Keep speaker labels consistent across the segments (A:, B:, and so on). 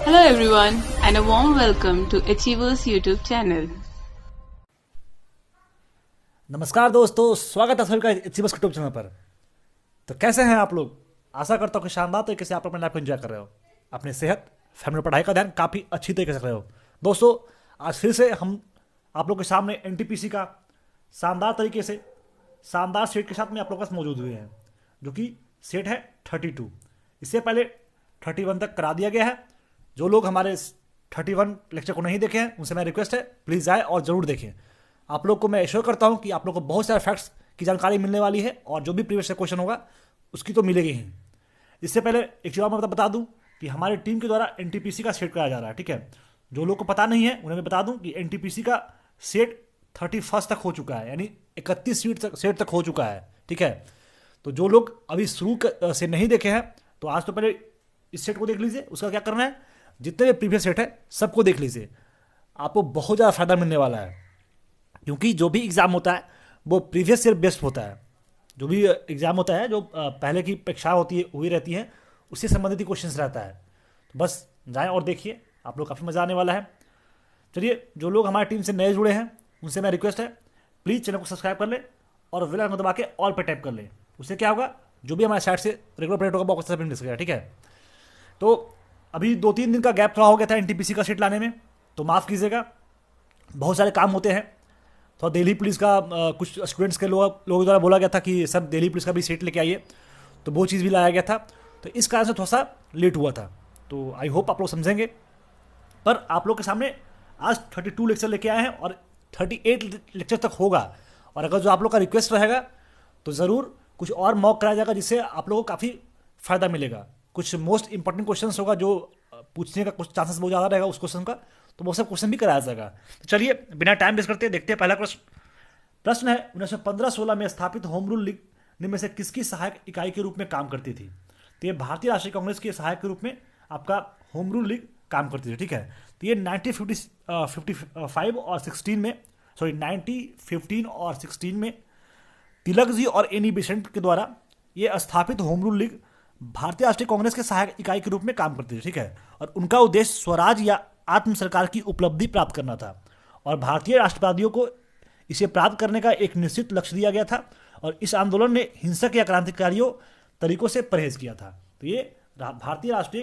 A: Hello everyone and a warm welcome to Achievers YouTube channel.
B: नमस्कार दोस्तों, स्वागत है सभी का अचीवर्स यूट्यूब चैनल पर। तो कैसे हैं आप लोग? आशा करता हूँ कि शानदार तरीके से आप अपने लाइफ को एंजॉय कर रहे हो, अपनी सेहत, फैमिली और पढ़ाई का ध्यान काफ़ी अच्छी तरीके से कर रहे हो। दोस्तों, आज फिर से हम आप लोग के सामने एनटीपीसी का शानदार तरीके से शानदार सेट के साथ में आप लोग के पास मौजूद हुए हैं, जो कि सेट है 32। इससे पहले 31 तक करा दिया गया है। जो लोग हमारे 31 लेक्चर को नहीं देखे हैं उनसे मेरा रिक्वेस्ट है, प्लीज़ आए और ज़रूर देखें। आप लोग को मैं एश्योर करता हूं कि आप लोग को बहुत सारे फैक्ट्स की जानकारी मिलने वाली है और जो भी प्रीवियस क्वेश्चन होगा उसकी तो मिलेगी ही। इससे पहले एक चीज़ मैं बता दूं कि हमारी टीम के द्वारा एनटीपीसी का सेट कराया जा रहा है, ठीक है। जो लोग को पता नहीं है उन्हें मैं बता दूं कि एनटीपीसी का सेट 31 तक हो चुका है, यानी 31 सेट तक हो चुका है, ठीक है। तो जो लोग अभी शुरू से नहीं देखे हैं तो आज तो पहले इस सेट को देख लीजिए। उसका क्या करना है, जितने भी प्रीवियस सेट है सबको देख लीजिए, आपको बहुत ज़्यादा फायदा मिलने वाला है। क्योंकि जो भी एग्ज़ाम होता है वो प्रीवियस ईयर बेस्ड होता है। जो भी एग्ज़ाम होता है, जो पहले की परीक्षा होती है हुई रहती है, उससे संबंधित ही क्वेश्चंस रहता है। तो बस जाएं और देखिए, आप लोग काफ़ी मज़ा आने वाला है। चलिए, जो लोग हमारी टीम से नए जुड़े हैं उनसे मेरा रिक्वेस्ट है, प्लीज़ चैनल को सब्सक्राइब कर ले और बेल आइकन दबा के ऑल पे टैप कर ले। उससे क्या होगा, जो भी हमारे साइड से रेगुलर अपडेट होगा वो सब मिल सकेगा, ठीक है। तो अभी 2-3 दिन का गैप थोड़ा हो गया था एनटीपीसी का सीट लाने में, तो माफ़ कीजिएगा, बहुत सारे काम होते हैं। तो दिल्ली पुलिस का कुछ स्टूडेंट्स के लोगों द्वारा बोला गया था कि सर दिल्ली पुलिस का भी सीट लेके आइए, तो वो चीज़ भी लाया गया था। तो इस कारण से थोड़ा सा लेट हुआ था। तो आई होप आप लोग समझेंगे। पर आप लोग के सामने आज 32 लेक्चर लेके आए हैं और 38 लेक्चर तक होगा। और अगर जो आप लोग का रिक्वेस्ट रहेगा तो ज़रूर कुछ और मॉक कराया जाएगा, जिससे आप लोगों को काफ़ी फ़ायदा मिलेगा। कुछ मोस्ट इंपॉर्टेंट क्वेश्चन होगा जो पूछने का कुछ चांसेस बहुत ज़्यादा रहेगा उस क्वेश्चन का, तो वो सब क्वेश्चन भी कराया जाएगा। तो चलिए बिना टाइम वेस्ट करते देखते हैं। पहला प्रश्न है, 1915-16 में स्थापित होम रूल लीग निम्न में से किसकी सहायक इकाई के रूप में काम करती थी? तो ये भारतीय राष्ट्रीय कांग्रेस के सहायक के रूप में आपका होम रूल लीग काम करती थी, ठीक है। तो ये 1955 और 16 में, सॉरी 1915 और 16 में तिलक जी और एनी बेसेंट के द्वारा ये स्थापित होम रूल लीग भारतीय राष्ट्रीय कांग्रेस के सहायक इकाई के रूप में काम करती थी, ठीक है। और उनका उद्देश्य स्वराज या आत्म सरकार की उपलब्धि प्राप्त करना था और भारतीय राष्ट्रवादियों को इसे प्राप्त करने का एक निश्चित लक्ष्य दिया गया था। और इस आंदोलन ने हिंसक या क्रांतिकारियों तरीकों से परहेज किया था। तो ये भारतीय राष्ट्रीय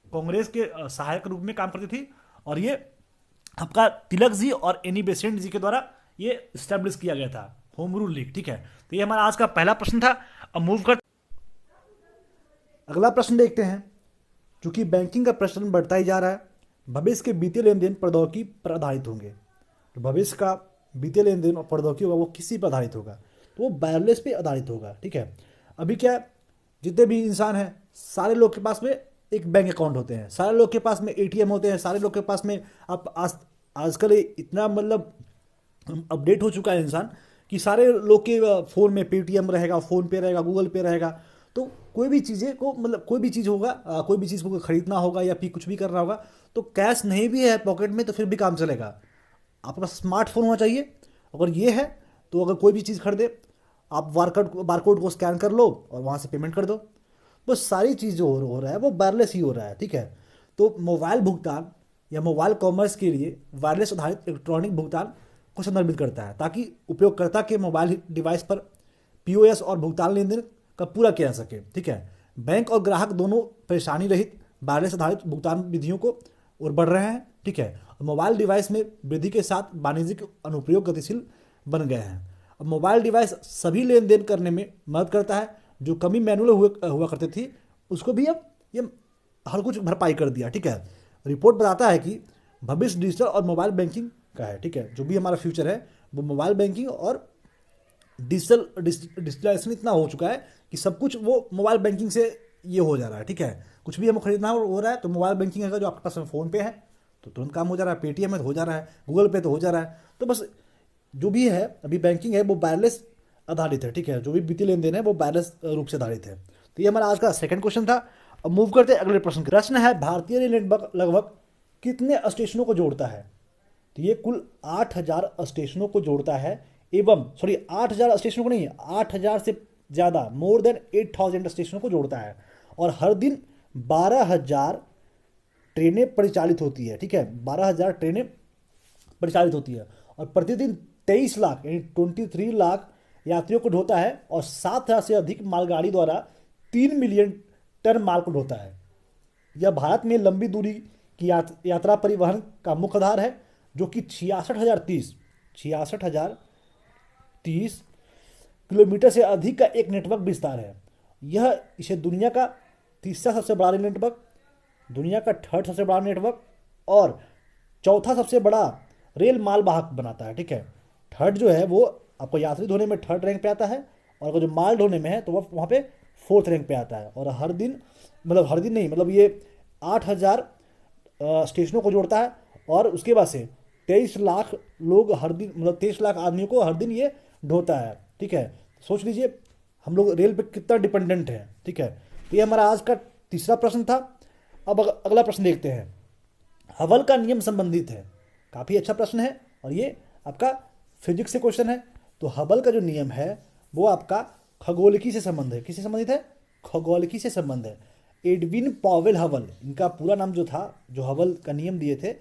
B: कांग्रेस के सहायक रूप में काम करती थी और ये आपका तिलक जी और एनी बेसेंट जी के द्वारा ये स्टैब्लिश किया गया था होम रूल लीग, ठीक है। तो ये हमारा आज का पहला प्रश्न था। अब मूव कर अगला प्रश्न देखते हैं। चूंकि बैंकिंग का प्रचलन बढ़ता ही जा रहा है, भविष्य के वित्तीय लेन देन प्रौद्योगिकी पर आधारित होंगे। तो भविष्य का वित्तीय लेन देन और प्रौद्योगिकी होगा वो किसी पर आधारित होगा, तो वो वायरलेस पे आधारित होगा, ठीक है। अभी क्या है, जितने भी इंसान हैं सारे लोग के पास में एक बैंक अकाउंट होते हैं, सारे लोग के पास में एटीएम होते हैं, सारे लोग के पास में आप आजकल इतना मतलब अपडेट हो चुका है इंसान कि सारे लोग के फ़ोन में पेटीएम रहेगा, फ़ोन पे रहेगा, गूगल पे रहेगा। तो कोई भी चीज़ें को मतलब कोई भी चीज़ होगा, कोई भी चीज़ को खरीदना होगा या फिर कुछ भी करना होगा, तो कैश नहीं भी है पॉकेट में तो फिर भी काम चलेगा। आपके पास स्मार्टफोन होना चाहिए। अगर ये है तो अगर कोई भी चीज़ खरीदे, आप बारकोड को स्कैन कर लो और वहाँ से पेमेंट कर दो। वो सारी चीज़ जो हो रहा है वो वायरलेस ही हो रहा है, ठीक है। तो मोबाइल भुगतान या मोबाइल कॉमर्स के लिए वायरलेस आधारित इलेक्ट्रॉनिक भुगतान को संदर्भित करता है, ताकि उपयोगकर्ता के मोबाइल डिवाइस पर पीओएस और भुगतान लेन देन का पूरा किया जा सके, ठीक है। बैंक और ग्राहक दोनों परेशानी रहित वायरलेस आधारित भुगतान विधियों को और बढ़ रहे हैं, ठीक है। मोबाइल डिवाइस में वृद्धि के साथ वाणिज्यिक अनुप्रयोग गतिशील बन गए हैं। अब मोबाइल डिवाइस सभी लेन देन करने में मदद करता है। जो कमी मैनुअल हुआ करती थी उसको भी अब ये हर कुछ भरपाई कर दिया, ठीक है। रिपोर्ट बताता है कि भविष्य डिजिटल और मोबाइल बैंकिंग का है, ठीक है। जो भी हमारा फ्यूचर है वो मोबाइल बैंकिंग और डिजिटलाइजेशन इतना हो चुका है कि सब कुछ वो मोबाइल बैंकिंग से ये हो जा रहा है, ठीक है। कुछ भी हमको खरीदना हो रहा है तो मोबाइल बैंकिंग अगर जो आपके पास फ़ोन पे है तो तुरंत काम हो जा रहा है, पेटीएम में तो हो जा रहा है, गूगल पे तो हो जा रहा है। तो बस जो भी है अभी बैंकिंग है वो वायरलेस आधारित है, ठीक है। जो भी वित्तीय लेन देन है वो वायरलेस रूप से आधारित है। तो ये हमारा आज का सेकंड क्वेश्चन था। अब मूव करते हैं अगले प्रश्न। प्रश्न है, भारतीय रेल नेटवर्क लगभग कितने स्टेशनों को जोड़ता है? तो ये कुल 8000 स्टेशनों को जोड़ता है एवं 8000 स्टेशनों को नहीं, 8000 से ज़्यादा, मोर देन 8000 स्टेशनों को जोड़ता है और हर दिन 12,000 ट्रेनें परिचालित होती है, ठीक है, 12,000 ट्रेनें परिचालित होती है और प्रतिदिन 23 लाख यानी 23 लाख यात्रियों को ढोता है और 7,000 से अधिक मालगाड़ी द्वारा 3 मिलियन टन माल को ढोता है। यह भारत में लंबी दूरी की यात्रा परिवहन का मुख्य आधार है, जो कि 66,030 किलोमीटर से अधिक का एक नेटवर्क विस्तार है। यह इसे दुनिया का तीसरा सबसे बड़ा रेल नेटवर्क, दुनिया का थर्ड सबसे बड़ा नेटवर्क और चौथा सबसे बड़ा रेल माल वाहक बनाता है, ठीक है। थर्ड जो है वो आपको यात्री ढोने में थर्ड रैंक पे आता है और अगर जो माल ढोने में है तो वह वहाँ पे फोर्थ रैंक पे आता है। और हर दिन नहीं, मतलब ये 8,000 स्टेशनों को जोड़ता है और उसके बाद से 23 लाख लोग हर दिन, मतलब 23 लाख आदमियों को हर दिन ये ढोता है, ठीक है। सोच लीजिए हम लोग रेल पे कितना डिपेंडेंट है, ठीक है। तो ये हमारा आज का तीसरा प्रश्न था। अब अगला प्रश्न देखते हैं। हबल का नियम संबंधित है, काफ़ी अच्छा प्रश्न है और ये आपका फिजिक्स से क्वेश्चन है। तो हबल का जो नियम है वो आपका खगोलिकी से संबंध है। किससे संबंधित है? खगोलिकी से संबंध है। एडविन पॉवेल हबल, इनका पूरा नाम जो था, जो हबल का नियम दिए थे,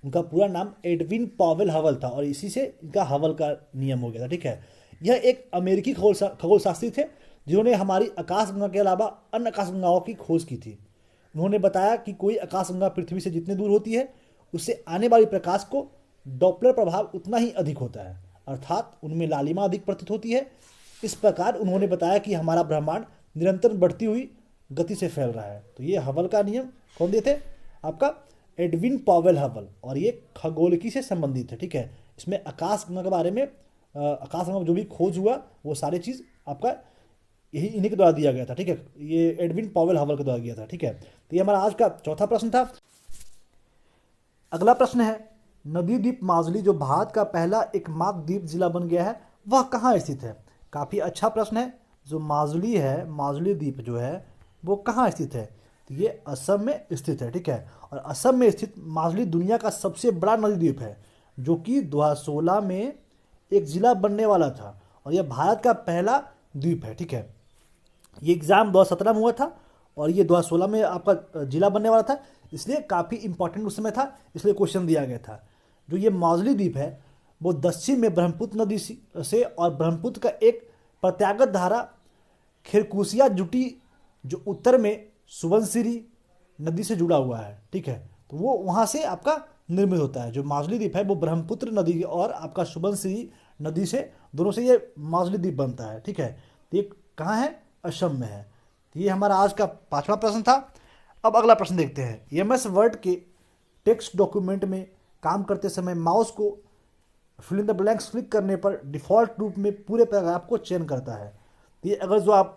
B: उनका पूरा नाम एडविन पॉवेल हबल था और इसी से इनका हबल का नियम हो गया था, ठीक है। यह एक अमेरिकी खगोलशास्त्री थे जिन्होंने हमारी आकाशगंगा के अलावा अन्य आकाशगंगाओं की खोज की थी। उन्होंने बताया कि कोई आकाशगंगा पृथ्वी से जितने दूर होती है उससे आने वाली प्रकाश को डॉपलर प्रभाव उतना ही अधिक होता है, अर्थात उनमें लालिमा अधिक प्रतीत होती है। इस प्रकार उन्होंने बताया कि हमारा ब्रह्मांड निरंतर बढ़ती हुई गति से फैल रहा है। तो ये हबल का नियम कौन दिए थे? आपका एडविन पॉवेल हबल, और ये खगोलिकी से संबंधित है, ठीक है। इसमें आकाशगंगा के बारे में, आकाशगंगा जो भी खोज हुआ वो सारी चीज़ आपका यही इन्हीं के द्वारा दिया गया था, ठीक है। ये एडविन पॉवेल हबल के द्वारा दिया था, ठीक है। तो ये हमारा आज का चौथा प्रश्न था। अगला प्रश्न है, नदी द्वीप माजुली जो भारत का पहला एकमात्र द्वीप जिला बन गया है वह कहाँ स्थित है? काफ़ी अच्छा प्रश्न है। जो माजुली है, माजुली द्वीप जो है वो कहाँ स्थित है? तो ये असम में स्थित है, ठीक है। और असम में स्थित माजुली दुनिया का सबसे बड़ा नदी द्वीप है, जो कि 2016 में एक जिला बनने वाला था और यह भारत का पहला द्वीप है, ठीक है। ये एग्ज़ाम 2017 में हुआ था और ये 2016 में आपका जिला बनने वाला था, इसलिए काफ़ी इंपॉर्टेंट उस समय था, इसलिए क्वेश्चन दिया गया था। जो ये माजुली द्वीप है वो दक्षिण में ब्रह्मपुत्र नदी से और ब्रह्मपुत्र का एक प्रत्यागत धारा खिरकुसिया जुटी जो उत्तर में सुबनसिरी नदी से जुड़ा हुआ है, ठीक है। तो वो वहाँ से आपका निर्मित होता है। जो माजुली द्वीप है वो ब्रह्मपुत्र नदी और आपका सुबनसिरी नदी से, दोनों से ये माजुली द्वीप बनता है, ठीक है। तो ये कहाँ है? असम में है। तो ये हमारा आज का पांचवा प्रश्न था। अब अगला प्रश्न देखते हैं। एमएस वर्ड के टेक्स्ट डॉक्यूमेंट में काम करते समय माउस को fill in the blanks click करने पर डिफ़ॉल्ट रूप में पूरे पैराग्राफ को चयन करता है। तो ये अगर जो आप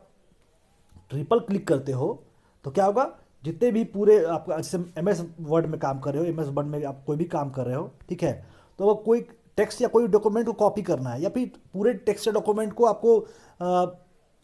B: ट्रिपल क्लिक करते हो तो क्या होगा? जितने भी पूरे आपका, जैसे एमएस वर्ड में काम कर रहे हो, एमएस वर्ड में आप कोई भी काम कर रहे हो, ठीक है, तो अगर कोई टेक्स्ट या कोई डॉक्यूमेंट को कॉपी करना है या फिर पूरे टेक्स्ट या डॉक्यूमेंट को आपको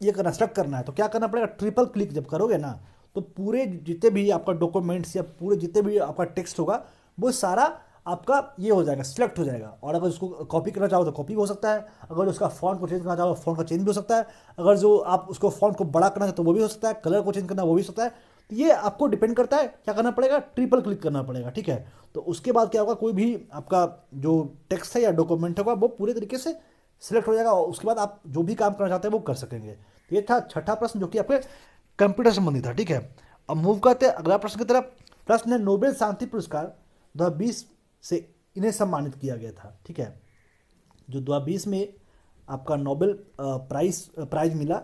B: ये कंस्ट्रक्ट करना है तो क्या करना पड़ेगा? ट्रिपल क्लिक जब करोगे ना तो पूरे जितने भी आपका डॉक्यूमेंट्स या पूरे जितने भी आपका टेक्स्ट होगा वो सारा आपका ये हो जाएगा, सिलेक्ट हो जाएगा। और अगर उसको कॉपी करना चाहो तो कॉपी भी हो सकता है, अगर उसका फॉन्ट को चेंज करना चाहो फॉन्ट का चेंज भी हो सकता है, अगर जो आप उसको फॉन्ट को बड़ा करना चाहो तो वो भी हो सकता है, कलर को चेंज करना वो भी हो सकता है। तो ये आपको डिपेंड करता है, क्या करना पड़ेगा? ट्रिपल क्लिक करना पड़ेगा, ठीक है। तो उसके बाद क्या होगा? कोई भी आपका जो टेक्स्ट है या डॉक्यूमेंट होगा वो पूरे तरीके से सिलेक्ट हो जाएगा और उसके बाद आप जो भी काम करना चाहते हैं वो कर सकेंगे। तो ये था छठा प्रश्न जो कि आपके कंप्यूटर संबंधी था, ठीक है। अब मूव करते हैं अगला प्रश्न की तरफ। प्रश्न है, नोबेल शांति पुरस्कार 2020 से इन्हें सम्मानित किया गया था, ठीक है। जो 2020 में आपका नोबेल प्राइज मिला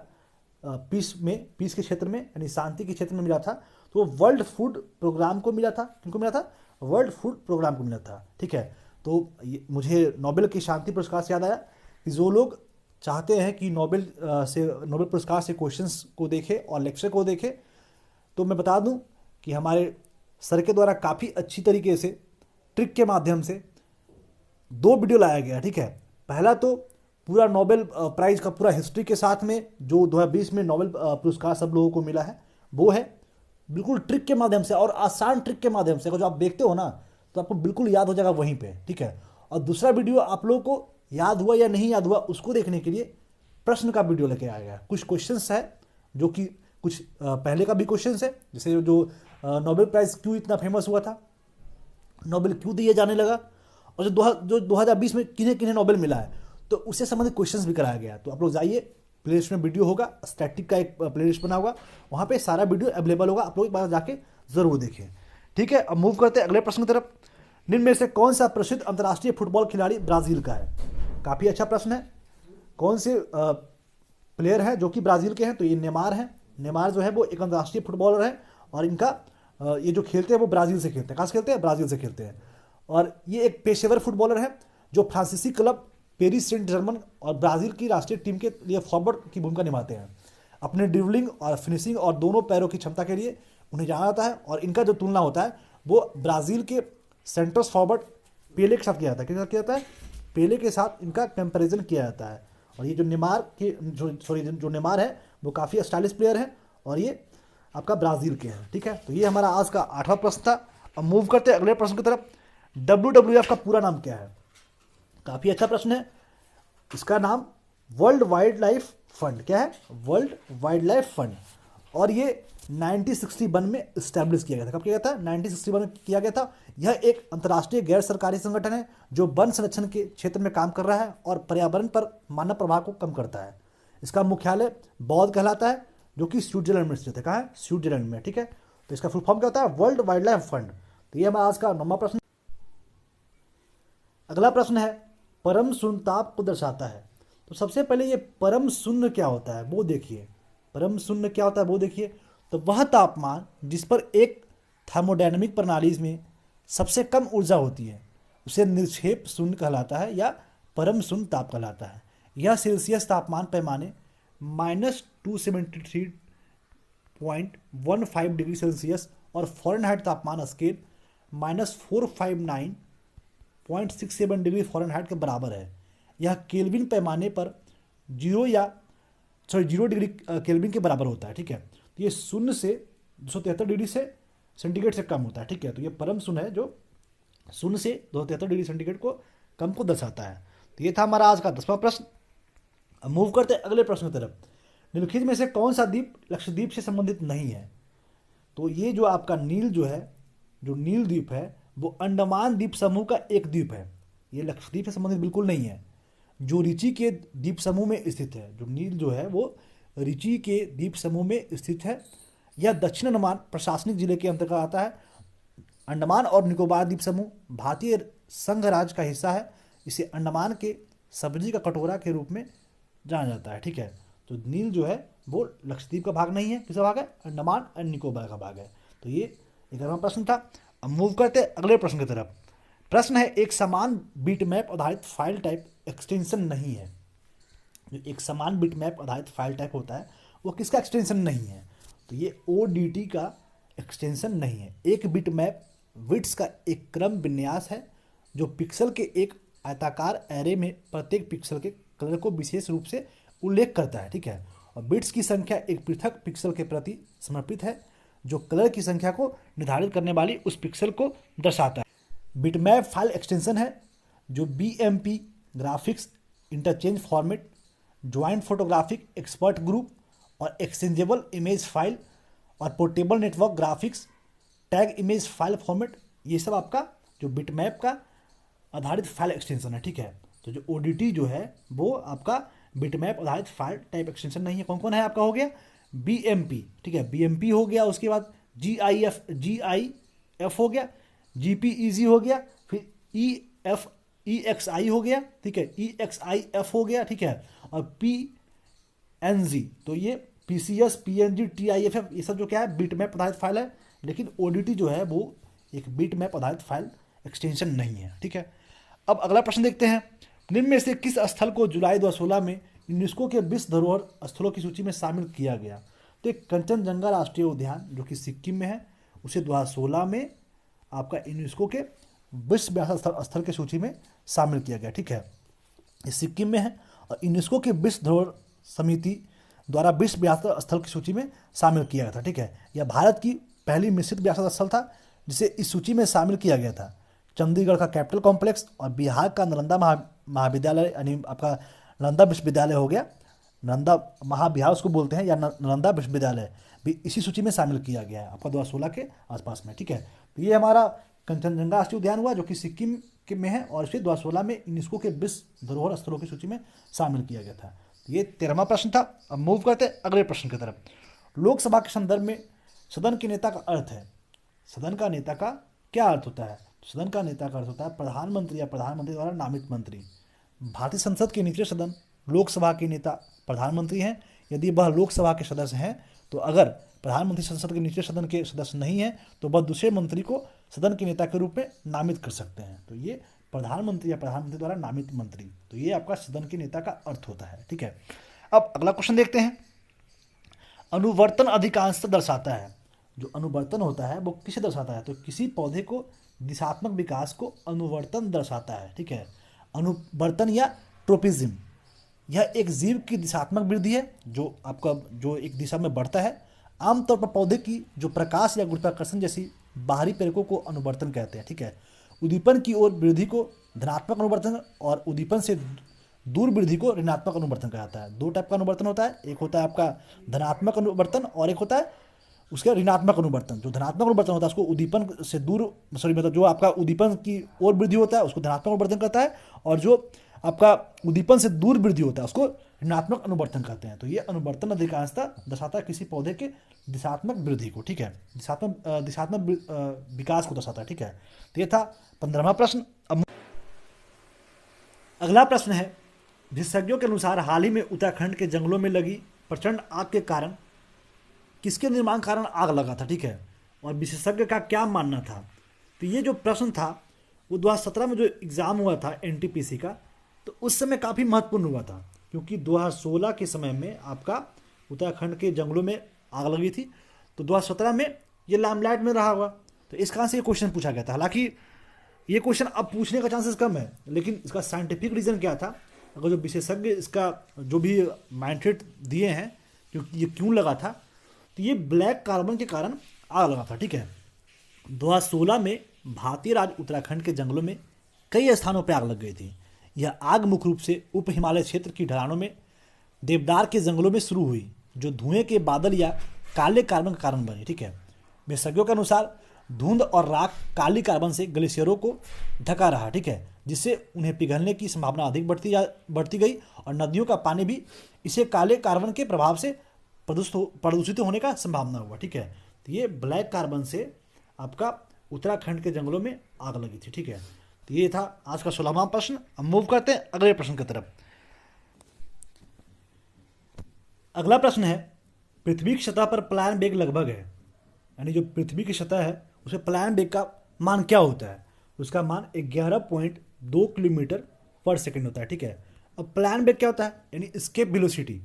B: पीस के क्षेत्र में, यानी शांति के क्षेत्र में मिला था, तो वो वर्ल्ड फूड प्रोग्राम को मिला था। किनको मिला था? वर्ल्ड फूड प्रोग्राम को मिला था, ठीक है। तो मुझे नोबेल की शांति पुरस्कार से याद आया कि जो लोग चाहते हैं कि नोबेल पुरस्कार से क्वेश्चंस को देखें और लेक्चर को देखें, तो मैं बता दूं कि हमारे सर के द्वारा काफ़ी अच्छी तरीके से ट्रिक के माध्यम से 2 वीडियो लाया गया, ठीक है। पहला तो पूरा नोबेल प्राइज का पूरा हिस्ट्री के साथ में जो 2020 में नोबेल पुरस्कार सब लोगों को मिला है वो है बिल्कुल ट्रिक के माध्यम से और आसान ट्रिक के माध्यम से। अगर जो आप देखते हो ना तो आपको बिल्कुल याद हो जाएगा वहीं पे, ठीक है। और दूसरा वीडियो आप लोगों को याद हुआ या नहीं याद हुआ उसको देखने के लिए प्रश्न का वीडियो लेके आया गया। कुछ क्वेश्चंस है जो कि कुछ पहले का भी क्वेश्चन है, जैसे जो नोबेल प्राइज क्यों इतना फेमस हुआ था, नोबेल क्यों दिया जाने लगा, और जो 2020 में किन्हें किन्हें नोबेल मिला है, तो उससे संबंधित क्वेश्चंस भी कराया गया। तो आप लोग जाइए, प्लेलिस्ट में वीडियो होगा, स्टैटिक का एक प्लेलिस्ट बना होगा, वहाँ पे सारा वीडियो अवेलेबल होगा, आप लोग एक बार जाके जरूर देखें। ठीक है, अब मूव करते हैं अगले प्रश्न की तरफ। निम्न में से कौन सा प्रसिद्ध अंतर्राष्ट्रीय फुटबॉल खिलाड़ी ब्राजील का है? काफ़ी अच्छा प्रश्न है। कौन से प्लेयर हैं जो कि ब्राज़ील के हैं? तो ये नेमार हैं। नेमार जो है वो एक अंतर्राष्ट्रीय फुटबॉलर है, और इनका ये जो खेलते हैं वो ब्राज़ील से खेलते हैं। कहाँ से खेलते हैं? ब्राज़ील से खेलते हैं। और ये एक पेशेवर फुटबॉलर है जो फ्रांसीसी क्लब पेरिस सेंट जर्मन और ब्राज़ील की राष्ट्रीय टीम के लिए फॉरवर्ड की भूमिका निभाते हैं। अपने ड्रिबलिंग और फिनिशिंग और दोनों पैरों की क्षमता के लिए उन्हें जाना जाता है, और इनका जो तुलना होता है वो ब्राज़ील के सेंटर्स फॉरवर्ड पेले के साथ किया जाता है। किसके साथ किया जाता है? पेले के साथ इनका कंपैरिजन किया जाता है। और ये जो नेमार के जो नेमार है वो काफ़ी स्टाइलिश प्लेयर है, और ये आपका ब्राज़ील के हैं। ठीक है, तो ये हमारा आज का 8वां प्रश्न था। अब मूव करते हैं अगले प्रश्न की तरफ। WWF का पूरा नाम क्या है? काफ़ी अच्छा प्रश्न है। इसका नाम वर्ल्ड वाइल्ड लाइफ फंड, क्या है? World wild life fund. और ये 1961 में इस्टेब्लिश किया गया था। कब किया गया था? 1961 में किया गया था। यह एक अंतर्राष्ट्रीय गैर सरकारी संगठन है जो वन संरक्षण के क्षेत्र में काम कर रहा है और पर्यावरण पर मानव प्रभाव को कम करता है। इसका मुख्यालय बौद्ध कहलाता है, जो कि स्विट्जरलैंड में स्थित है। कहाँ है? स्विट्जरलैंड में। ठीक है, तो इसका फुल फॉर्म क्या होता है? World wild life fund. तो ये हमारा आज का 9वां प्रश्न। अगला प्रश्न है, परम शून्य ताप को दर्शाता है। तो सबसे पहले ये परम शून्य क्या होता है वो देखिए। परम शून्य क्या होता है वो देखिए। तो वह तापमान जिस पर एक थर्मोडायनामिक प्रणाली में सबसे कम ऊर्जा होती है उसे निरक्षेप शून्य कहलाता है, या परम शून्य ताप कहलाता है। यह सेल्सियस तापमान पैमाने -273.15 डिग्री सेल्सियस और फ़ारेनहाइट तापमान स्केल -459.67 डिग्री फ़ारेनहाइट के बराबर है। यह केल्विन पैमाने पर 0 डिग्री केल्विन के बराबर होता है। ठीक है, तो ये शून्य से 273 डिग्री से सेंटीग्रेड से कम होता है। ठीक है, तो ये परम शून्य है जो शून्य से 273 डिग्री सेंटीग्रेड को कम को दर्शाता है। तो ये था हमारा आज का 10वां प्रश्न। अब मूव करते हैं अगले प्रश्न की तरफ। निम्नलिखित में से कौन सा द्वीप लक्षद्वीप से संबंधित नहीं है? तो ये जो आपका नील जो है, जो नील द्वीप है, वो अंडमान द्वीप समूह का एक द्वीप है। ये लक्षद्वीप से संबंधित बिल्कुल नहीं है, जो रिची के द्वीप समूह में स्थित है। जो नील जो है वो रिची के द्वीप समूह में स्थित है। यह दक्षिण अंडमान प्रशासनिक जिले के अंतर्गत आता है। अंडमान और निकोबार द्वीप समूह भारतीय संघ राज्य का हिस्सा है। इसे अंडमान के सब्जी का कटोरा के रूप में जाना जाता है। ठीक है, तो नील जो है वो लक्षद्वीप का भाग नहीं है। किसका भाग है? अंडमान और निकोबार का भाग है। तो ये 11वां प्रश्न था। अब मूव करते हैं अगले प्रश्न की तरफ। प्रश्न है, एक समान बीट मैप आधारित फाइल टाइप एक्सटेंशन नहीं है। जो एक समान बिट मैप आधारित फाइल टाइप होता है वो किसका एक्सटेंशन नहीं है? तो ये ODT का एक्सटेंशन नहीं है। एक बिट मैप बिट्स का एक क्रम विन्यास है जो पिक्सल के एक आयताकार एरे में प्रत्येक पिक्सल के कलर को विशेष रूप से उल्लेख करता है। ठीक है, और बिट्स की संख्या एक पृथक पिक्सल के प्रति समर्पित है जो कलर की संख्या को निर्धारित करने वाली उस पिक्सल को दर्शाता है। बिटमैप फाइल एक्सटेंशन है जो BMP graphics interchange format, joint photographic expert group और एक्सचेंजेबल इमेज फाइल और portable network graphics tag image file format, ये सब आपका जो बिटमैप का आधारित फाइल एक्सटेंशन है। ठीक है, तो जो ODT जो है वो आपका बिटमैप आधारित फाइल टाइप एक्सटेंशन नहीं है। कौन कौन है आपका? हो गया BMP। ठीक है, BMP हो गया, उसके बाद GIF हो गया, GPEG हो गया, फिर EXI हो गया। ठीक है, EXIF हो गया। ठीक है, और PNG, तो ये PCS, PNG, TIFF, ये सब जो क्या है बिटमैप आधारित फाइल है। लेकिन ODT जो है वो एक बिटमैप आधारित फाइल एक्सटेंशन नहीं है। ठीक है, अब अगला प्रश्न देखते हैं। निम्न में से किस स्थल को जुलाई 2016 में यूनेस्को के विश्व धरोहर स्थलों की सूची में शामिल किया गया? तो एक कंचनजंगा राष्ट्रीय उद्यान जो कि सिक्किम में है, उसे 2016 में आपका यूनेस्को के विश्व विरासत स्थल की सूची में शामिल किया गया। ठीक है, ये सिक्किम में है और यूनेस्को के विश्व धरोहर समिति द्वारा विश्व विरासत स्थल की सूची में शामिल किया गया था। ठीक है, यह भारत की पहली मिश्रित विरासत स्थल था जिसे इस सूची में शामिल किया गया था। चंडीगढ़ का कैपिटल कॉम्प्लेक्स और बिहार का नालंदा महाविद्यालय, यानी आपका नालंदा विश्वविद्यालय हो गया, नालंदा महाविहार उसको बोलते हैं, या नालंदा विश्वविद्यालय भी इसी सूची में शामिल किया गया है आपका 2016 के आसपास में, ठीक है। तो ये हमारा कंचनजंगा राष्ट्रीय उद्यान हुआ जो कि सिक्किम के में है, और इसे 2016 में यूनेस्को के विश्व धरोहर स्थलों की सूची में शामिल किया गया था। तो ये 13वां प्रश्न था। अब मूव करते हैं अगले प्रश्न की तरफ। लोकसभा के संदर्भ में सदन के नेता का अर्थ है। सदन का नेता का क्या अर्थ होता है? सदन का नेता का अर्थ होता है प्रधानमंत्री या प्रधानमंत्री द्वारा नामित मंत्री। भारतीय संसद के निचले सदन लोकसभा के नेता प्रधानमंत्री हैं। यदि वह लोकसभा के सदस्य हैं तो अगर प्रधानमंत्री संसद के निचले सदन के सदस्य नहीं हैं तो वह दूसरे मंत्री को सदन के नेता के रूप में नामित कर सकते हैं। तो ये प्रधानमंत्री या प्रधानमंत्री द्वारा नामित मंत्री, तो ये आपका सदन के नेता का अर्थ होता है, ठीक है। अब अगला क्वेश्चन देखते हैं। अनुवर्तन अधिकांशतः दर्शाता है। जो अनुवर्तन होता है वो किसे दर्शाता है? तो किसी पौधे को दिशात्मक विकास को अनुवर्तन दर्शाता है, ठीक है। अनुवर्तन या ट्रोपिज्म, यह एक जीव की दिशात्मक वृद्धि है जो आपका जो एक दिशा में बढ़ता है। आमतौर पर पौधे की जो प्रकाश या गुरुत्वाकर्षण जैसी बाहरी प्रेरकों को अनुवर्तन कहते हैं, ठीक है। उद्दीपन की ओर वृद्धि को धनात्मक अनुवर्तन और उद्दीपन से दूर वृद्धि को ऋणात्मक अनुवर्तन कहा जाता है। दो टाइप का अनुवर्तन होता है, एक होता है आपका धनात्मक अनुवर्तन और एक होता है उसका ऋणात्मक अनुवर्तन। जो धनात्मक अनुवर्तन होता है उसको उद्दीपन से दूर मतलब जो आपका उद्दीपन की ओर वृद्धि होता है उसको धनात्मक अनुवर्तन कहता है, और जो आपका उद्दीपन से दूर वृद्धि होता है उसको ऋणात्मक अनुवर्तन कहते हैं। तो ये अनुवर्तन अधिकांशतः दर्शाता है किसी पौधे के दिशात्मक वृद्धि को, ठीक है, दिशात्मक विकास को दर्शाता है, ठीक है। तो ये था 15वां प्रश्न। अब अगला प्रश्न है, विशेषज्ञों के अनुसार हाल ही में उत्तराखंड के जंगलों में लगी प्रचंड आग के कारण किसके निर्माण कारण आग लगा था, ठीक है, और विशेषज्ञ का क्या मानना था? तो ये जो प्रश्न था वो 2017 में जो एग्ज़ाम हुआ था एनटीपीसी का, तो उस समय काफ़ी महत्वपूर्ण हुआ था क्योंकि 2016 के समय में आपका उत्तराखंड के जंगलों में आग लगी थी। तो 2017 में ये लाइमलाइट में रहा हुआ, तो इस कारण से ये क्वेश्चन पूछा गया था। हालांकि ये क्वेश्चन अब पूछने का चांसेस कम है, लेकिन इसका साइंटिफिक रीज़न क्या था, अगर जो विशेषज्ञ इसका जो भी माइंडसेट दिए हैं क्योंकि ये क्यों लगा था, तो ये ब्लैक कार्बन के कारण आग लगा था, ठीक है। 2016 में भारतीय राज्य उत्तराखंड के जंगलों में कई स्थानों पर आग लग गई थी। यह आग मुख्य रूप से उप हिमालय क्षेत्र की ढलानों में देवदार के जंगलों में शुरू हुई, जो धुएं के बादल या काले कार्बन का कारण बनी, ठीक है। विशेषज्ञों के अनुसार धुंध और राख काली कार्बन से ग्लेशियरों को ढका रहा, ठीक है, जिससे उन्हें पिघलने की संभावना अधिक बढ़ती गई और नदियों का पानी भी इसे काले कार्बन के प्रभाव से प्रदूषित होने का संभावना हुआ, ठीक है। तो ये ब्लैक कार्बन से आपका उत्तराखंड के जंगलों में आग लगी थी, ठीक है। तो ये था आज का 16वां प्रश्न। अब मूव करते हैं अगले प्रश्न की तरफ। अगला प्रश्न है, पृथ्वी की सतह पर पलायन वेग लगभग है, यानी जो पृथ्वी की सतह है उसमें पलायन वेग का मान क्या होता है? उसका मान 11.2 किलोमीटर पर सेकंड होता है, ठीक है। अब पलायन वेग क्या होता है? यानी एस्केप वेलोसिटी।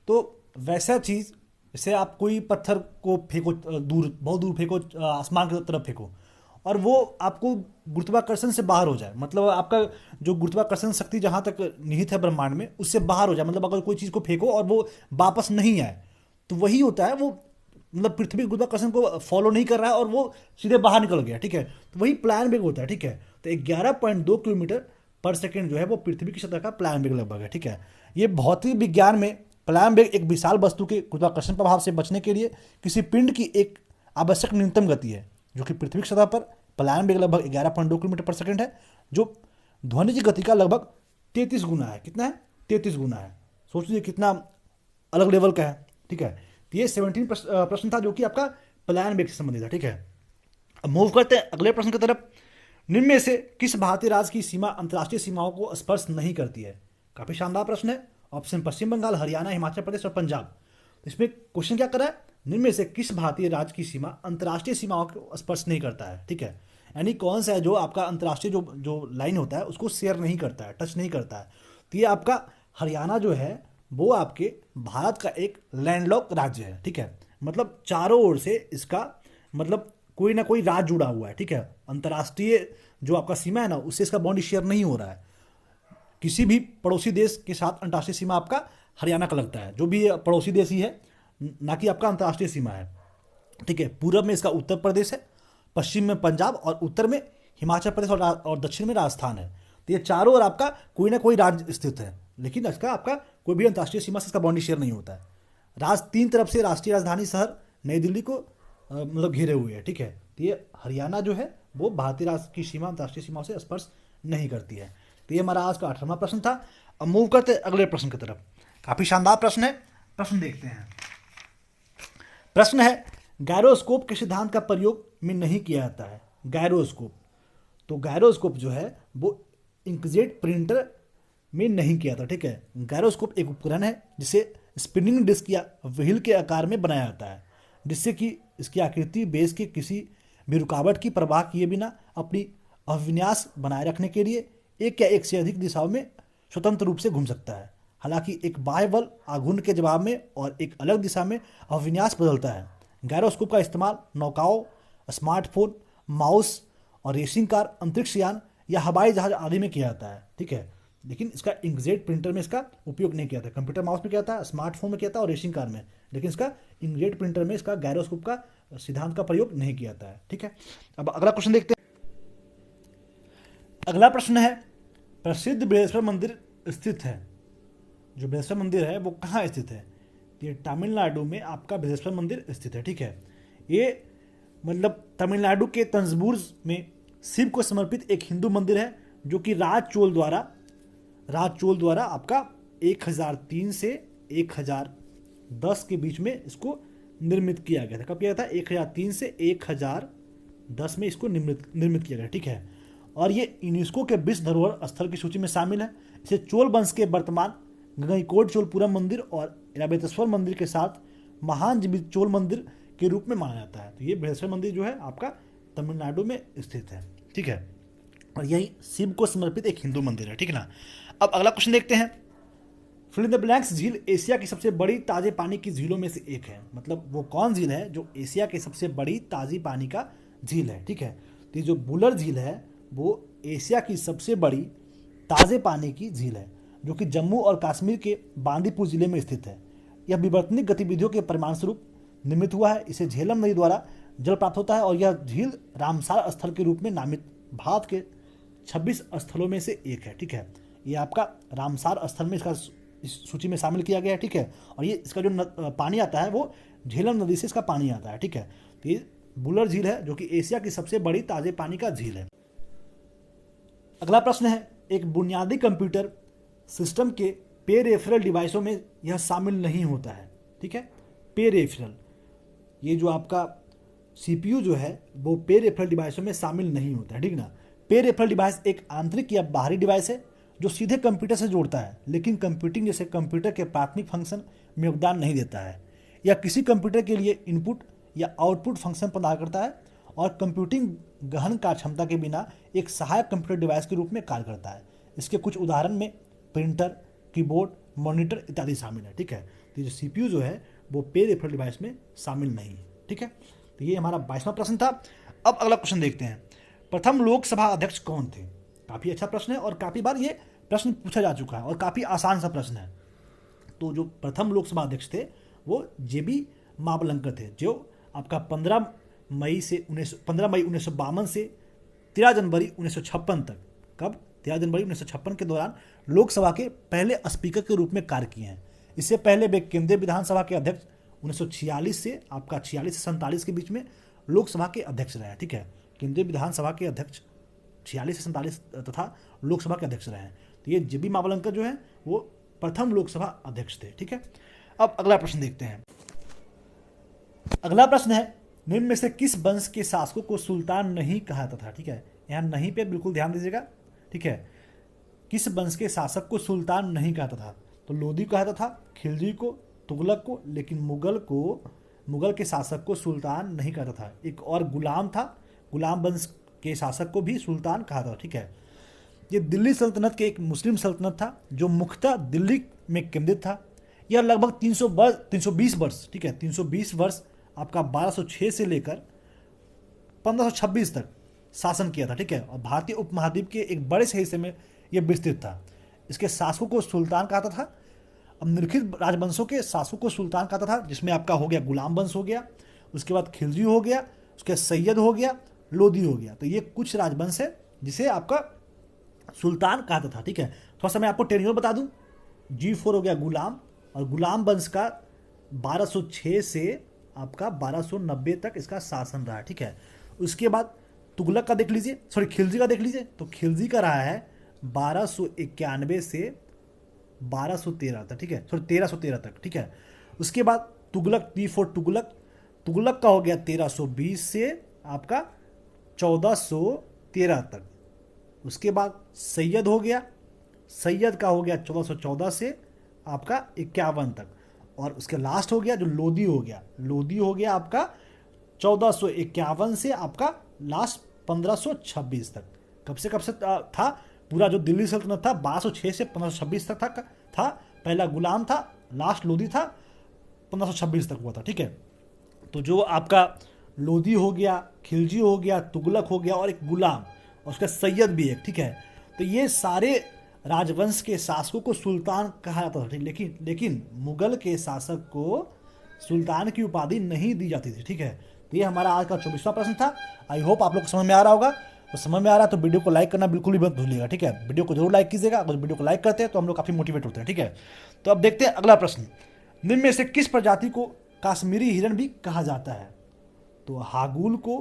B: तो वैसा चीज़ जैसे आप कोई पत्थर को फेंको बहुत दूर फेंको, आसमान की तरफ फेंको, और वो आपको गुरुत्वाकर्षण से बाहर हो जाए, मतलब आपका जो गुरुत्वाकर्षण शक्ति जहाँ तक निहित है ब्रह्मांड में उससे बाहर हो जाए, मतलब अगर कोई चीज़ को फेंको और वो वापस नहीं आए, तो वही होता है वो, मतलब पृथ्वी गुरुत्वाकर्षण को फॉलो नहीं कर रहा है और वो सीधे बाहर निकल गया, ठीक है। तो वही पलायन वेग होता है, ठीक है। तो 11.2 किलोमीटर पर सेकेंड जो है वो पृथ्वी की सतह का पलायन वेग लगभग है, ठीक है। ये भौतिक विज्ञान में पलायन वेग एक विशाल वस्तु के गुरुत्वाकर्षण प्रभाव से बचने के लिए किसी पिंड की एक आवश्यक न्यूनतम गति है, जो कि पृथ्वी की सतह पर पलायन वेग लगभग 11.2 किलोमीटर पर सेकंड है, जो ध्वनि की गति का लगभग 33 गुना है। कितना है? 33 गुना है। सोच लीजिए कितना अलग लेवल का है, ठीक है। तो ये 17 प्रश्न था जो कि आपका पलायन वेग से संबंधित है, ठीक है। अब मूव करते हैं अगले प्रश्न की तरफ। निम्न में से किस भारतीय राज्य की सीमा अंतर्राष्ट्रीय सीमाओं को स्पर्श नहीं करती है? काफी शानदार प्रश्न है। ऑप्शन पश्चिम बंगाल, हरियाणा, हिमाचल प्रदेश और पंजाब। तो इसमें क्वेश्चन क्या कर रहा है? निम्न में से किस भारतीय राज्य की सीमा अंतर्राष्ट्रीय सीमाओं को स्पर्श नहीं करता है, ठीक है। यानी कौन सा है जो आपका अंतर्राष्ट्रीय जो लाइन होता है उसको शेयर नहीं करता है, टच नहीं करता है। तो ये आपका हरियाणा जो है वो आपके भारत का एक लैंडलॉक राज्य है, ठीक है। मतलब चारों ओर से इसका मतलब कोई ना कोई राज्य जुड़ा हुआ है, ठीक है। अंतर्राष्ट्रीय जो आपका सीमा है ना उससे इसका बॉन्ड शेयर नहीं हो रहा है। किसी भी पड़ोसी देश के साथ अंतर्राष्ट्रीय सीमा आपका हरियाणा का लगता है, जो भी पड़ोसी देश ही है, ना कि आपका अंतर्राष्ट्रीय सीमा है, ठीक है। पूरब में इसका उत्तर प्रदेश है, पश्चिम में पंजाब और उत्तर में हिमाचल प्रदेश और दक्षिण में राजस्थान है। तो ये चारों ओर आपका कोई ना कोई राज्य स्थित है, लेकिन इसका आपका कोई भी अंतर्राष्ट्रीय सीमा से इसका बाउंड्री शेयर नहीं होता है। तीन तरफ से राष्ट्रीय राजधानी शहर नई दिल्ली को मतलब घेरे हुए है, ठीक है। तो ये हरियाणा जो है वो भारतीय राष्ट्र की सीमा अंतर्राष्ट्रीय सीमाओं से स्पर्श नहीं करती है। तो ये हमारा आज का 18वां प्रश्न था। अब मूव करते अगले प्रश्न की तरफ। काफी शानदार प्रश्न है, प्रश्न देखते हैं। प्रश्न है, गायरोस्कोप के सिद्धांत का प्रयोग में नहीं किया जाता है। गायरोस्कोप, तो गायरोस्कोप जो है वो इंकजेट प्रिंटर में नहीं किया था, ठीक है। गायरोस्कोप एक उपकरण है जिसे स्पिनिंग डिस्क या व्हील के आकार में बनाया जाता है, जिससे कि इसकी आकृति बेस के किसी भी रुकावट की परवाह किए बिना अपनी अविन्यास बनाए रखने के लिए एक या एक से अधिक दिशाओं में स्वतंत्र रूप से घूम सकता है। हालांकि एक बाह्य बल आघूर्ण के जवाब में और एक अलग दिशा में अविन्यास बदलता है। गायरोस्कोप का इस्तेमाल नौकाओं, स्मार्टफोन, माउस और रेसिंग कार, अंतरिक्ष यान या हवाई जहाज आदि में किया जाता है, ठीक है। लेकिन इसका इंकजेट प्रिंटर में इसका उपयोग नहीं किया था। कंप्यूटर माउस में किया था, स्मार्टफोन में किया था और रेसिंग कार में, लेकिन इसका इंकजेट प्रिंटर में इसका गायरोस्कोप का सिद्धांत का प्रयोग नहीं किया था, ठीक है। अब अगला क्वेश्चन देखते हैं। अगला प्रश्न है, प्रसिद्ध बृहस्पति मंदिर स्थित है। जो बृहस्पति मंदिर है वो कहाँ स्थित है? ये तमिलनाडु में आपका बृहस्पति मंदिर स्थित है, ठीक है। ये मतलब तमिलनाडु के तंजौर में शिव को समर्पित एक हिंदू मंदिर है, जो कि राज चोल द्वारा आपका 1003 से 1010 के बीच में इसको निर्मित किया गया था। कब किया गया था? 1003 से 1010 में इसको निर्मित किया गया, ठीक है। और ये यूनेस्को के विश्व धरोहर स्थल की सूची में शामिल है। इसे चोल वंश के वर्तमान गंगईकोट चोलपुरम मंदिर और इरावतेश्वर मंदिर के साथ महान जीवित चोल मंदिर के रूप में माना जाता है। तो ये बृहस्पति मंदिर जो है आपका तमिलनाडु में स्थित है, ठीक है। और यही शिव को समर्पित एक हिंदू मंदिर है, ठीक है ना। अब अगला क्वेश्चन देखते हैं। फिल इन द ब्लैंक्स झील एशिया की सबसे बड़ी ताजे पानी की झीलों में से एक है। मतलब वो कौन झील है जो एशिया की सबसे बड़ी ताजी पानी का झील है, ठीक है। तो ये जो बुलर झील है वो एशिया की सबसे बड़ी ताजे पानी की झील है, जो कि जम्मू और कश्मीर के बांदीपुर जिले में स्थित है। यह विवर्तनिक गतिविधियों के परिणाम स्वरूप निर्मित हुआ है। इसे झेलम नदी द्वारा जल प्राप्त होता है और यह झील रामसार स्थल के रूप में नामित भारत के 26 स्थलों में से एक है, ठीक है। ये आपका रामसार स्थल में इसका इस सूची में शामिल किया गया है, ठीक है। और ये इसका जो पानी आता है वो झेलम नदी से इसका पानी आता है, ठीक है। तो ये बुलर झील है जो कि एशिया की सबसे बड़ी ताजे पानी का झील है। अगला प्रश्न है, एक बुनियादी कंप्यूटर सिस्टम के पेरिफेरल डिवाइसों में यह शामिल नहीं होता है, ठीक है। पेरिफेरल, ये जो आपका सीपीयू जो है वो पेरिफेरल डिवाइसों में शामिल नहीं होता है, ठीक ना। पेरिफेरल डिवाइस एक आंतरिक या बाहरी डिवाइस है जो सीधे कंप्यूटर से जोड़ता है, लेकिन कंप्यूटिंग जैसे कंप्यूटर के प्राथमिक फंक्शन में योगदान नहीं देता है, या किसी कंप्यूटर के लिए इनपुट या आउटपुट फंक्शन प्रदान करता है, और कंप्यूटिंग गहन कार्य क्षमता के बिना एक सहायक कंप्यूटर डिवाइस के रूप में कार्य करता है। इसके कुछ उदाहरण में प्रिंटर, कीबोर्ड, मॉनिटर इत्यादि शामिल है, ठीक है। तो जो सीपीयू जो है वो पेरिफेरल डिवाइस में शामिल नहीं है, ठीक है। तो ये हमारा 22वां प्रश्न था। अब अगला क्वेश्चन देखते हैं। प्रथम लोकसभा अध्यक्ष कौन थे? काफी अच्छा प्रश्न है और काफी बार ये प्रश्न पूछा जा चुका है और काफी आसान सा प्रश्न है। तो जो प्रथम लोकसभा अध्यक्ष थे वो जेबी मावलंकर थे, जो आपका 15 मई 1952 से 13 जनवरी 1956 तक, कब? 13 जनवरी 1956 के दौरान लोकसभा के पहले स्पीकर के रूप में कार्य किए हैं। इससे पहले वे केंद्रीय विधानसभा के अध्यक्ष 1946 से आपका 46 से 47 के बीच में लोकसभा के अध्यक्ष रहे हैं, ठीक है। केंद्रीय विधानसभा के अध्यक्ष 46 से 47 तथा लोकसभा के अध्यक्ष रहे हैं। तो ये जेबी मावलंकर जो है वो प्रथम लोकसभा अध्यक्ष थे, ठीक है। अब अगला प्रश्न देखते हैं। अगला प्रश्न है, निम्न में से किस वंश के शासकों को सुल्तान नहीं कहा जाता था? ठीक है, यहाँ नहीं पे बिल्कुल ध्यान दीजिएगा, ठीक है। किस वंश के शासक को सुल्तान नहीं कहता था? तो लोदी कहता था, खिलजी को, तुगलक को, लेकिन मुगल के शासक को सुल्तान नहीं कहता था। एक और गुलाम था, गुलाम वंश के शासक को भी सुल्तान कहा था, ठीक है। ये दिल्ली सल्तनत के एक मुस्लिम सल्तनत था जो मुख्यतः दिल्ली में केंद्रित था। यह लगभग 320 वर्ष, ठीक है, 320 वर्ष आपका 1206 से लेकर 1526 तक शासन किया था, ठीक है। और भारतीय उपमहाद्वीप के एक बड़े से हिस्से में यह विस्तृत था। इसके शासकों को सुल्तान कहता था। अब निम्नलिखित राजवंशों के शासकों को सुल्तान कहता था, जिसमें आपका हो गया गुलाम वंश हो गया, उसके बाद खिलजी हो गया, उसके सैयद हो गया, लोदी हो गया। तो ये कुछ राजवंश है जिसे आपका सुल्तान कहता था, ठीक है। थोड़ा सा मैं आपको टेन्योर बता दूं G4 हो गया गुलाम, और गुलाम वंश का 1206 से आपका 1290 तक इसका शासन रहा, ठीक है। उसके बाद तुगलक का देख लीजिए, सॉरी खिलजी का देख लीजिए, तो खिलजी का रहा है 1291 से 1213 तक, ठीक है, सॉरी 1313 तक, ठीक है। उसके बाद तुगलक, T4 तुगलक, तुगलक का हो गया 1320 से आपका 1413 तक। उसके बाद सैयद हो गया, सैयद का हो गया 1414 से आपका 51 तक। और उसके लास्ट हो गया जो लोदी हो गया, लोदी हो गया आपका 1451 से आपका लास्ट 1526 तक। कब से था पूरा जो दिल्ली सल्तनत था 1206 से 1526 तक था। पहला गुलाम था, लास्ट लोदी था, 1526 तक हुआ था, ठीक है। तो जो आपका लोदी हो गया, खिलजी हो गया, तुगलक हो गया और एक गुलाम, और उसका सैयद भी एक, ठीक है। तो ये सारे राजवंश के शासकों को सुल्तान कहा जाता था, ठीक। लेकिन मुगल के शासक को सुल्तान की उपाधि नहीं दी जाती थी, ठीक है। तो ये हमारा आज का 24वां प्रश्न था। आई होप आप लोग को समझ में आ रहा होगा। तो समझ में आ रहा है तो वीडियो को लाइक करना बिल्कुल भी मत भूलिएगा, ठीक है। वीडियो को जरूर लाइक कीजिएगा, अगर वीडियो को लाइक करते हैं तो हम लोग काफ़ी मोटिवेट होते हैं, ठीक है। तो अब देखते हैं अगला प्रश्न। निम्न में से किस प्रजाति को काश्मीरी हिरण भी कहा जाता है? तो हागुल को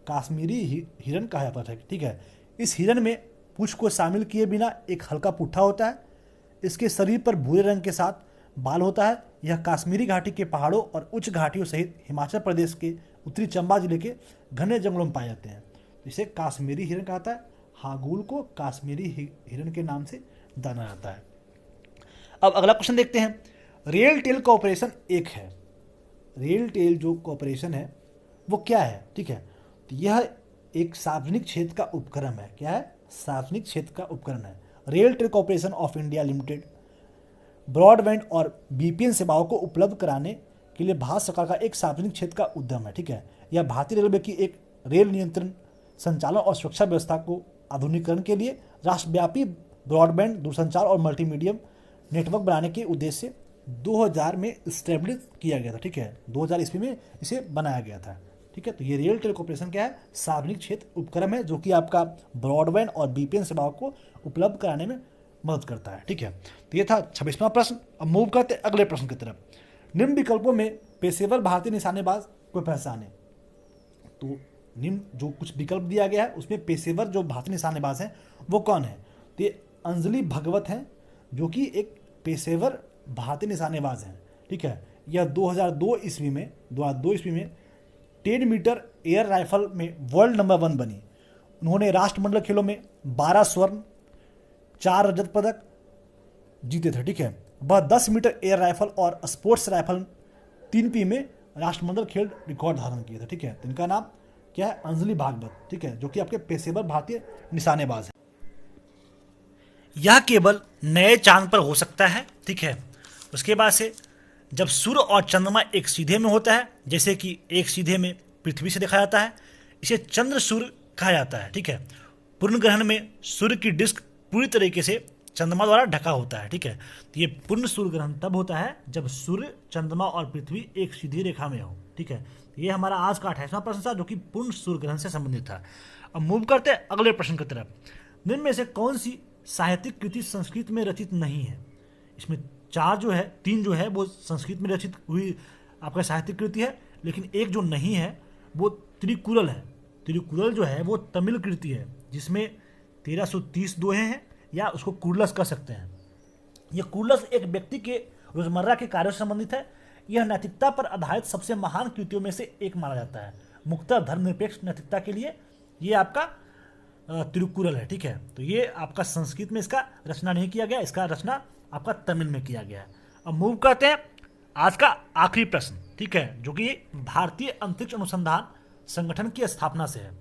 B: काश्मीरी हिरण कहा जाता है, ठीक है। इस हिरण में पूंछ को शामिल किए बिना एक हल्का पुट्ठा होता है। इसके शरीर पर भूरे रंग के साथ बाल होता है। यह काश्मीरी घाटी के पहाड़ों और उच्च घाटियों सहित हिमाचल प्रदेश के उत्तरी चंबा जिले के घने जंगलों में पाए जाते हैं। इसे काश्मीरी हिरण कहता है। हागुल को काश्मीरी हिरण के नाम से जाना जाता है। अब अगला क्वेश्चन देखते हैं। रेल टेल कॉर्पोरेशन एक है। रेल टेल जो कॉर्पोरेशन है वो क्या है, ठीक है। तो यह एक सार्वजनिक क्षेत्र का उपक्रम है। क्या है? सार्वजनिक क्षेत्र का उपकरण है। RailTel Corporation of India Limited broadband और बीपीएन सेवाओं को उपलब्ध कराने के लिए भारत सरकार का एक सार्वजनिक क्षेत्र का उद्यम है, ठीक है। यह भारतीय रेलवे की एक रेल नियंत्रण, संचालन और सुरक्षा व्यवस्था को आधुनिकीकरण के लिए राष्ट्रव्यापी ब्रॉडबैंड, दूरसंचार और मल्टीमीडियम नेटवर्क बनाने के उद्देश्य से 2000 में स्टैब्लिश किया गया था, ठीक है। 2000 ईस्वी में इसे बनाया गया था, ठीक है। तो ये रेल टेल कॉर्पोरेशन क्या है? सार्वजनिक क्षेत्र उपक्रम है जो कि आपका ब्रॉडबैंड और बीपीएन सेवाओं को उपलब्ध कराने में मदद करता है, ठीक है। तो ये था 26वां प्रश्न। अब मूव करते अगले प्रश्न की तरफ। निम्न विकल्पों में पेशेवर भारतीय निशानेबाज को पहचाने। तो निम्न जो कुछ विकल्प दिया गया है उसमें पेशेवर जो भारतीय निशानेबाज हैं वो कौन है? तो ये अंजलि भगवत हैं जो कि एक पेशेवर भारतीय निशानेबाज हैं, ठीक है। यह 2002 ईस्वी में 10 मीटर एयर राइफल में वर्ल्ड नंबर 1 बनी। उन्होंने राष्ट्रमंडल खेलों में 12 स्वर्ण, 4 रजत पदक जीते थे, ठीक है। वह 10 मीटर एयर राइफल और स्पोर्ट्स राइफल 3P में राष्ट्रमंडल खेल रिकॉर्ड धारण किए थे, ठीक है। तो इनका नाम क्या है? अंजलि भागवत, ठीक है, जो कि आपके पेशेवर भारतीय निशानेबाज है। यह केवल नए चांद पर हो सकता है, ठीक है। उसके बाद से जब सूर्य और चंद्रमा एक सीधे में होता है, जैसे कि एक सीधे में पृथ्वी से देखा जाता है, इसे चंद्र सूर्य कहा जाता है, ठीक है। पूर्ण ग्रहण में सूर्य की डिस्क पूरी तरीके से चंद्रमा द्वारा ढका होता है, ठीक है। तो ये पूर्ण सूर्य ग्रहण तब होता है जब सूर्य, चंद्रमा और पृथ्वी एक सीधी रेखा में हो, ठीक है। ये हमारा आज का 28वां प्रश्न था जो कि पूर्ण सूर्य ग्रहण से संबंधित था। अब मूव करते हैं अगले प्रश्न की तरफ। निम्न में से कौन सी साहित्यिक कृति संस्कृत में रचित नहीं है? इसमें 3 जो है वो संस्कृत में रचित हुई आपका साहित्यिक कृति है, लेकिन एक जो नहीं है वो त्रिकुरल है। त्रिकुरल जो है वो तमिल कृति है जिसमें 1330 दोहे हैं, या उसको कुरलस कह सकते हैं। यह कुरलस एक व्यक्ति के रोजमर्रा के कार्यों से संबंधित है। यह नैतिकता पर आधारित सबसे महान कृतियों में से एक माना जाता है। मुक्तः धर्मनिरपेक्ष नैतिकता के लिए ये आपका तिरुकुरल है, ठीक है। तो ये आपका संस्कृत में इसका रचना नहीं किया गया, इसका रचना आपका तमिल में किया गया है। अब मूव करते हैं आज का आखिरी प्रश्न, ठीक है, जो कि भारतीय अंतरिक्ष अनुसंधान संगठन की स्थापना से है।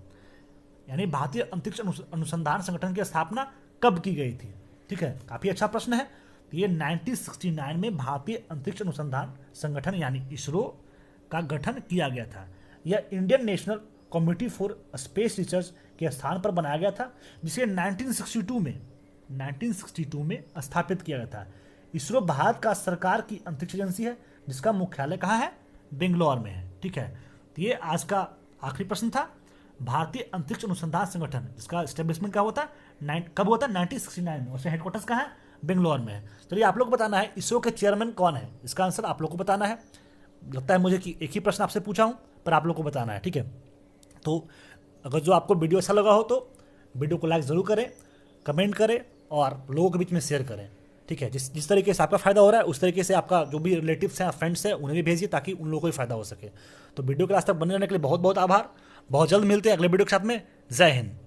B: यानी भारतीय अंतरिक्ष अनुसंधान संगठन की स्थापना कब की गई थी, ठीक है। काफी अच्छा प्रश्न है। तो ये 1969 में भारतीय अंतरिक्ष अनुसंधान संगठन यानी इसरो का गठन किया गया था। यह Indian national committee for space research के स्थान पर बनाया गया था, जिसे 1962 में स्थापित किया गया था। इसरो भारत का सरकार की अंतरिक्ष एजेंसी है जिसका मुख्यालय कहाँ है? बेंगलोर में है, ठीक है। तो ये आज का आखिरी प्रश्न था। भारतीय अंतरिक्ष अनुसंधान संगठन जिसका एस्टेब्लिशमेंट कब होता है? 1969 में। उसका हेडक्वार्टर्स कहाँ है? बेंगलोर में है। चलिए आप लोग को बताना है इसरो के चेयरमैन कौन है, इसका आंसर आप लोग को बताना है। लगता है मुझे कि एक ही प्रश्न आपसे पूछा हूँ, पर आप लोग को बताना है, ठीक है। तो अगर जो आपको वीडियो अच्छा लगा हो तो वीडियो को लाइक ज़रूर करें, कमेंट करें और लोगों के बीच में शेयर करें, ठीक है। जिस जिस तरीके से आपका फ़ायदा हो रहा है उस तरीके से आपका जो भी रिलेटिव्स हैं, फ्रेंड्स हैं, उन्हें भी भेजिए ताकि उन लोगों को भी फ़ायदा हो सके। तो वीडियो के लास्ट तक बने रहने के लिए बहुत बहुत आभार। बहुत जल्द मिलते हैं अगले वीडियो के साथ में। जय हिंद।